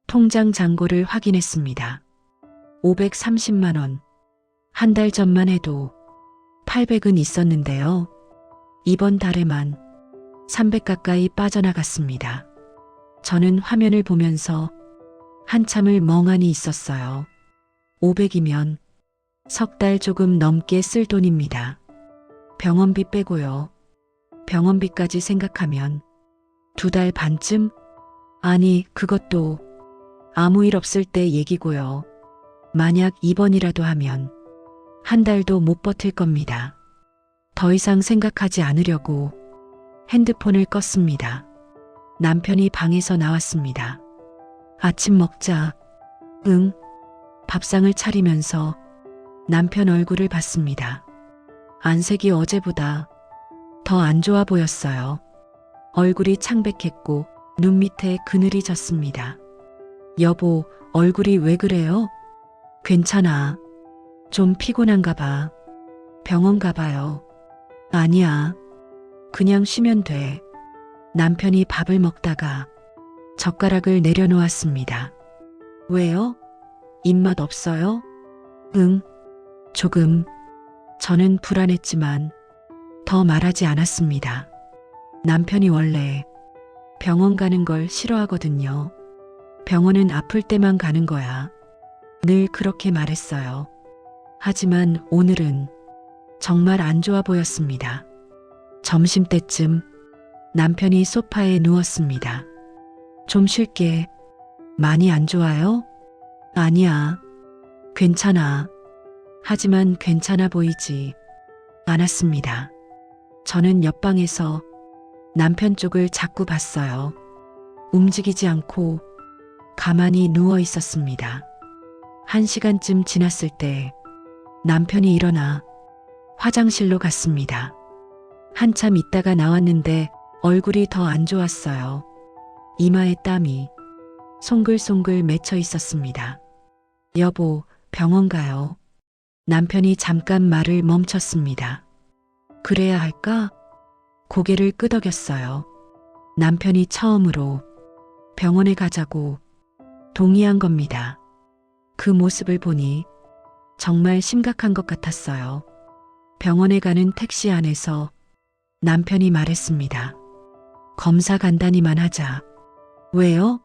통장 잔고를 확인했습니다. 530만 원. 한 달 전만 해도 800은 있었는데요. 이번 달에만 300 가까이 빠져나갔습니다. 저는 화면을 보면서 한참을 멍하니 있었어요. 500이면 석 달 조금 넘게 쓸 돈입니다. 병원비 빼고요. 병원비까지 생각하면 2달 반쯤? 아니, 그것도 아무 일 없을 때 얘기고요. 만약 입원이라도 하면 한 달도 못 버틸 겁니다. 더 이상 생각하지 않으려고 핸드폰을 껐습니다. 남편이 방에서 나왔습니다. 아침 먹자. 응. 밥상을 차리면서 남편 얼굴을 봤습니다. 안색이 어제보다 더 안 좋아 보였어요. 얼굴이 창백했고 눈 밑에 그늘이 졌습니다. 여보, 얼굴이 왜 그래요? 괜찮아. 좀 피곤한가 봐. 병원 가봐요. 아니야. 그냥 쉬면 돼. 남편이 밥을 먹다가 젓가락을 내려놓았습니다. 왜요? 입맛 없어요? 응. 조금. 저는 불안했지만 더 말하지 않았습니다. 남편이 원래 병원 가는 걸 싫어하거든요. 병원은 아플 때만 가는 거야. 늘 그렇게 말했어요. 하지만 오늘은 정말 안 좋아 보였습니다. 점심때쯤 남편이 소파에 누웠습니다. 좀 쉴게. 많이 안 좋아요? 아니야. 괜찮아. 하지만 괜찮아 보이지 않았습니다. 저는 옆방에서 남편 쪽을 자꾸 봤어요. 움직이지 않고 가만히 누워 있었습니다. 1시간쯤 지났을 때 남편이 일어나 화장실로 갔습니다. 한참 있다가 나왔는데 얼굴이 더 안 좋았어요. 이마에 땀이 송글송글 맺혀 있었습니다. 여보, 병원 가요. 남편이 잠깐 말을 멈췄습니다. 그래야 할까? 고개를 끄덕였어요. 남편이 처음으로 병원에 가자고 동의한 겁니다. 그 모습을 보니 정말 심각한 것 같았어요. 병원에 가는 택시 안에서 남편이 말했습니다. 검사 간단히만 하자. 왜요?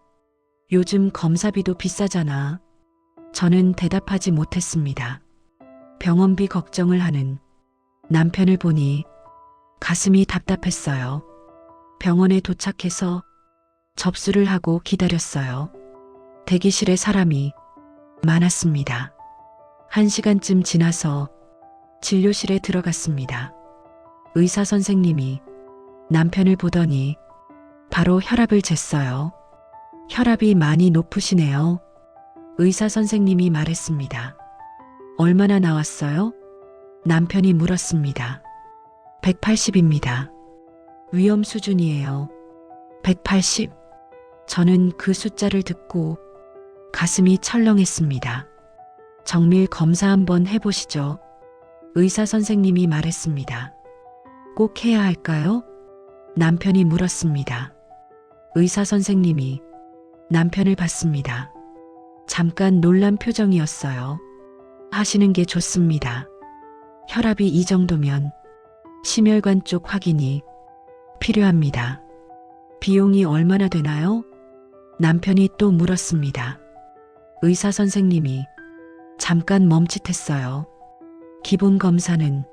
요즘 검사비도 비싸잖아. 저는 대답하지 못했습니다. 병원비 걱정을 하는 남편을 보니 가슴이 답답했어요. 병원에 도착해서 접수를 하고 기다렸어요. 대기실에 사람이 많았습니다. 1시간쯤 지나서 진료실에 들어갔습니다. 의사 선생님이 남편을 보더니 바로 혈압을 쟀어요. 혈압이 많이 높으시네요. 의사 선생님이 말했습니다. 얼마나 나왔어요? 남편이 물었습니다. 180입니다. 위험 수준이에요. 180. 저는 그 숫자를 듣고 가슴이 철렁했습니다. 정밀 검사 한번 해보시죠. 의사 선생님이 말했습니다. 꼭 해야 할까요? 남편이 물었습니다. 의사 선생님이 남편을 봤습니다. 잠깐 놀란 표정이었어요. 하시는 게 좋습니다. 혈압이 이 정도면 심혈관 쪽 확인이 필요합니다. 비용이 얼마나 되나요? 남편이 또 물었습니다. 의사 선생님이 잠깐 멈칫했어요. 기본 검사는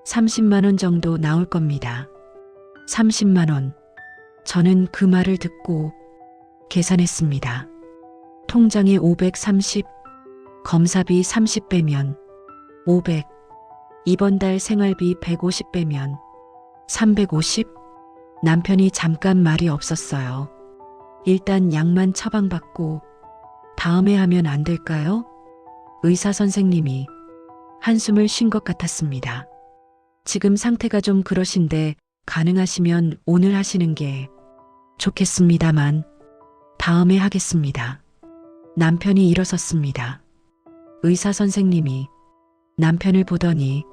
30만 원 정도 나올 겁니다. 30만 원. 저는 그 말을 듣고 계산했습니다. 통장에 530, 검사비 30 빼면 500, 이번 달 생활비 150 빼면 350. 남편이 잠깐 말이 없었어요. 일단 약만 처방받고 다음에 하면 안 될까요? 의사 선생님이 한숨을 쉰 것 같았습니다. 지금 상태가 좀 그러신데 가능하시면 오늘 하시는 게 좋겠습니다만 다음에 하겠습니다. 남편이 일어섰습니다. 의사 선생님이 남편을 보더니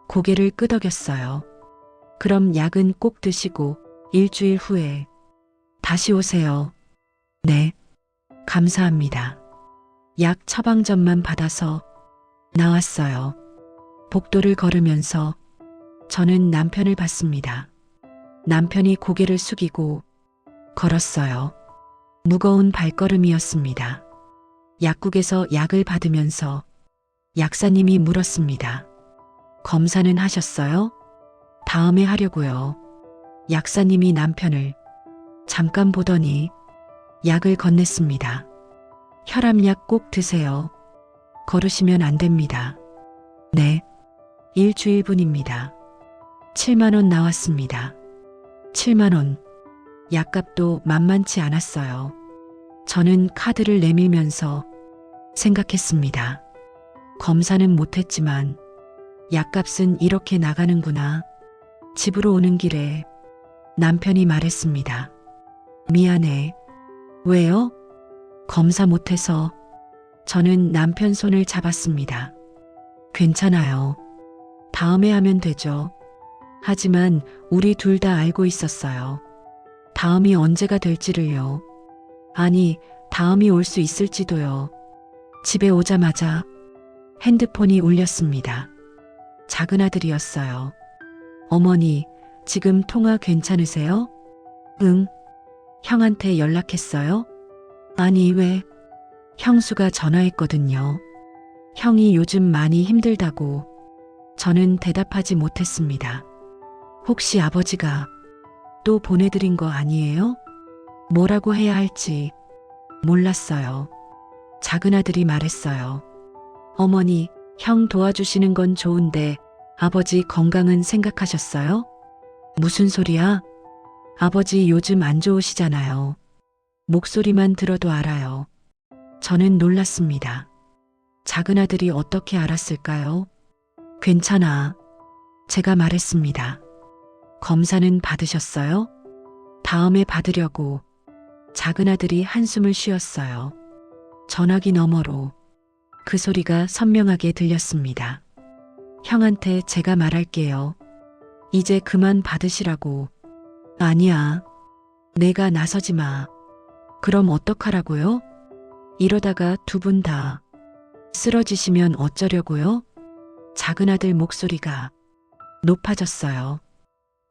고개를 끄덕였어요. 그럼 약은 꼭 드시고 일주일 후에 다시 오세요. 네. 감사합니다. 약 처방전만 받아서 나왔어요. 복도를 걸으면서 저는 남편을 봤습니다. 남편이 고개를 숙이고 걸었어요. 무거운 발걸음이었습니다. 약국에서 약을 받으면서 약사님이 물었습니다. 검사는 하셨어요? 다음에 하려고요. 약사님이 남편을 잠깐 보더니 약을 건넸습니다. 혈압약 꼭 드세요. 걸으시면 안 됩니다. 네. 일주일분입니다. 7만 원 나왔습니다. 7만 원. 약값도 만만치 않았어요. 저는 카드를 내밀면서 생각했습니다. 검사는 못했지만 약값은 이렇게 나가는구나. 집으로 오는 길에 남편이 말했습니다. 미안해. 왜요? 검사 못해서. 저는 남편 손을 잡았습니다. 괜찮아요. 다음에 하면 되죠. 하지만 우리 둘 다 알고 있었어요. 다음이 언제가 될지를요. 아니, 다음이 올 수 있을지도요. 집에 오자마자 핸드폰이 울렸습니다. 작은 아들이었어요. 어머니, 지금 통화 괜찮으세요? 응. 형한테 연락했어요? 아니, 왜? 형수가 전화했거든요. 형이 요즘 많이 힘들다고. 저는 대답하지 못했습니다. 혹시 아버지가 또 보내드린 거 아니에요? 뭐라고 해야 할지 몰랐어요. 작은 아들이 말했어요. 어머니, 형 도와주시는 건 좋은데 아버지 건강은 생각하셨어요? 무슨 소리야? 아버지 요즘 안 좋으시잖아요. 목소리만 들어도 알아요. 저는 놀랐습니다. 작은 아들이 어떻게 알았을까요? 괜찮아. 제가 말했습니다. 검사는 받으셨어요? 다음에 받으려고. 작은 아들이 한숨을 쉬었어요. 전화기 너머로 그 소리가 선명하게 들렸습니다. 형한테 제가 말할게요. 이제 그만 받으시라고. 아니야. 내가 나서지 마. 그럼 어떡하라고요? 이러다가 두 분 다 쓰러지시면 어쩌려고요? 작은 아들 목소리가 높아졌어요.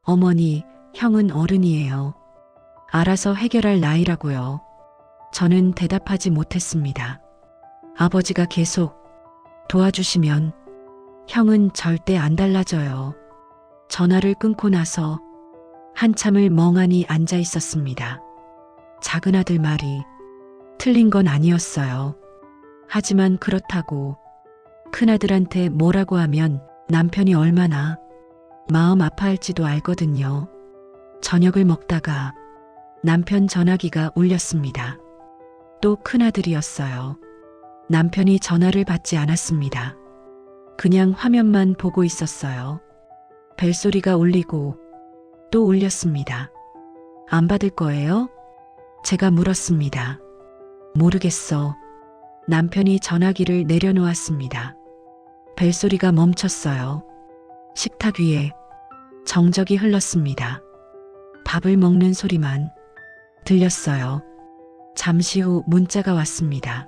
어머니, 형은 어른이에요. 알아서 해결할 나이라고요. 저는 대답하지 못했습니다. 아버지가 계속 도와주시면 형은 절대 안 달라져요. 전화를 끊고 나서 한참을 멍하니 앉아 있었습니다. 작은 아들 말이 틀린 건 아니었어요. 하지만 그렇다고 큰아들한테 뭐라고 하면 남편이 얼마나 마음 아파할지도 알거든요. 저녁을 먹다가 남편 전화기가 울렸습니다. 또 큰아들이었어요. 남편이 전화를 받지 않았습니다. 그냥 화면만 보고 있었어요. 벨소리가 울리고 또 울렸습니다. 안 받을 거예요? 제가 물었습니다. 모르겠어. 남편이 전화기를 내려놓았습니다. 벨소리가 멈췄어요. 식탁 위에 정적이 흘렀습니다. 밥을 먹는 소리만 들렸어요. 잠시 후 문자가 왔습니다.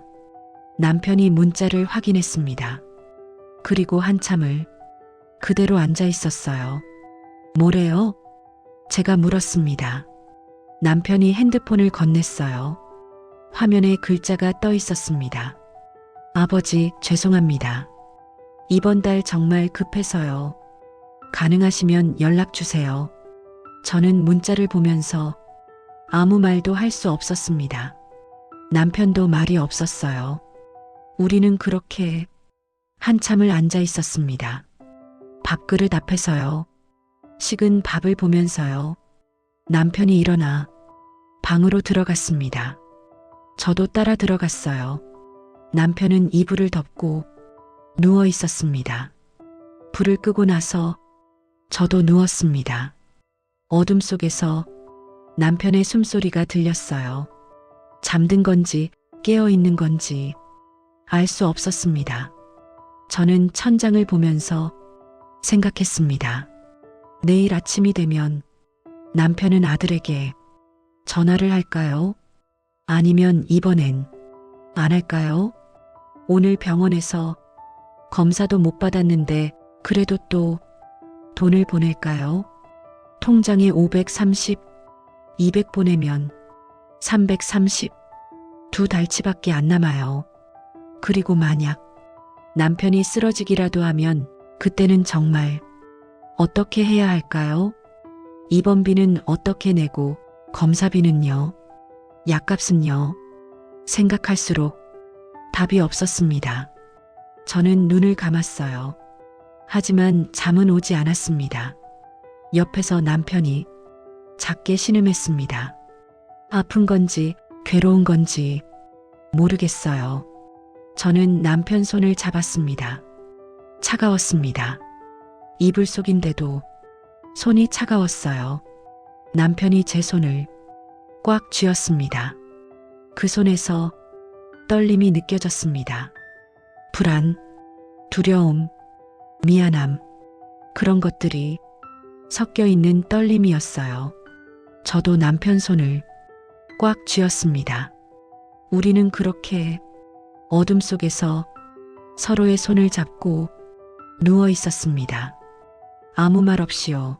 남편이 문자를 확인했습니다. 그리고 한참을 그대로 앉아 있었어요. 뭐래요? 제가 물었습니다. 남편이 핸드폰을 건넸어요. 화면에 글자가 떠 있었습니다. 아버지, 죄송합니다. 이번 달 정말 급해서요. 가능하시면 연락 주세요. 저는 문자를 보면서 아무 말도 할 수 없었습니다. 남편도 말이 없었어요. 우리는 그렇게 한참을 앉아 있었습니다. 밥그릇 앞에서요. 식은 밥을 보면서요. 남편이 일어나 방으로 들어갔습니다. 저도 따라 들어갔어요. 남편은 이불을 덮고 누워 있었습니다. 불을 끄고 나서 저도 누웠습니다. 어둠 속에서 남편의 숨소리가 들렸어요. 잠든 건지 깨어 있는 건지 알 수 없었습니다. 저는 천장을 보면서 생각했습니다. 내일 아침이 되면 남편은 아들에게 전화를 할까요? 아니면 이번엔 안 할까요? 오늘 병원에서 검사도 못 받았는데 그래도 또 돈을 보낼까요? 통장에 530, 200 보내면 330, 두 달치밖에 안 남아요. 그리고 만약 남편이 쓰러지기라도 하면 그때는 정말 어떻게 해야 할까요? 입원비는 어떻게 내고 검사비는요? 약값은요? 생각할수록 답이 없었습니다. 저는 눈을 감았어요. 하지만 잠은 오지 않았습니다. 옆에서 남편이 작게 신음했습니다. 아픈 건지 괴로운 건지 모르겠어요. 저는 남편 손을 잡았습니다. 차가웠습니다. 이불 속인데도 손이 차가웠어요. 남편이 제 손을 꽉 쥐었습니다. 그 손에서 떨림이 느껴졌습니다. 불안, 두려움, 미안함, 그런 것들이 섞여 있는 떨림이었어요. 저도 남편 손을 꽉 쥐었습니다. 우리는 그렇게 어둠 속에서 서로의 손을 잡고 누워 있었습니다. 아무 말 없이요.